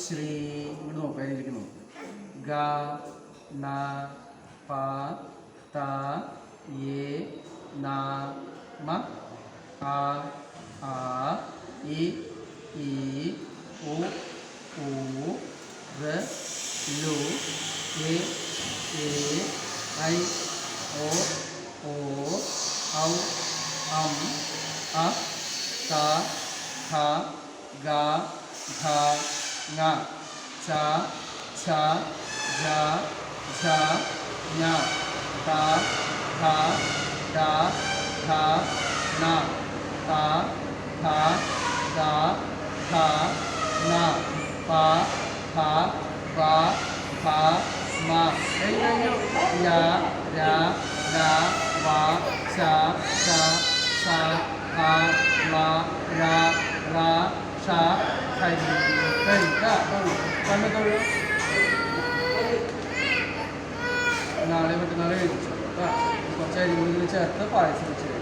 ശ്രീ ഇവിടെ നോക്കാം അതിലേക്ക് നോക്കും ഗ ന പ ത യേ ന മ ആ ആ ഇ ഈ ഉ ഊ ഋ ലു എ ഐ ഓ ഓ ഔ അം അ ത ഥ ഗ ഘ ങ ച ഛ ജ ഝ ഞ ത ഥ ദ ധ ന ത ഥ ദ ധ ന പ ഫ വ ഫ മ യ ര ല വ ശ ഷ സ ഹ മ ര റ ഷ ഹരി കണ്ണു നാളെ മറ്റന്നാളെ എഴുതിച്ചു കുറച്ച് അരിമുകളിൽ ചേർത്ത് പായസം വെച്ച്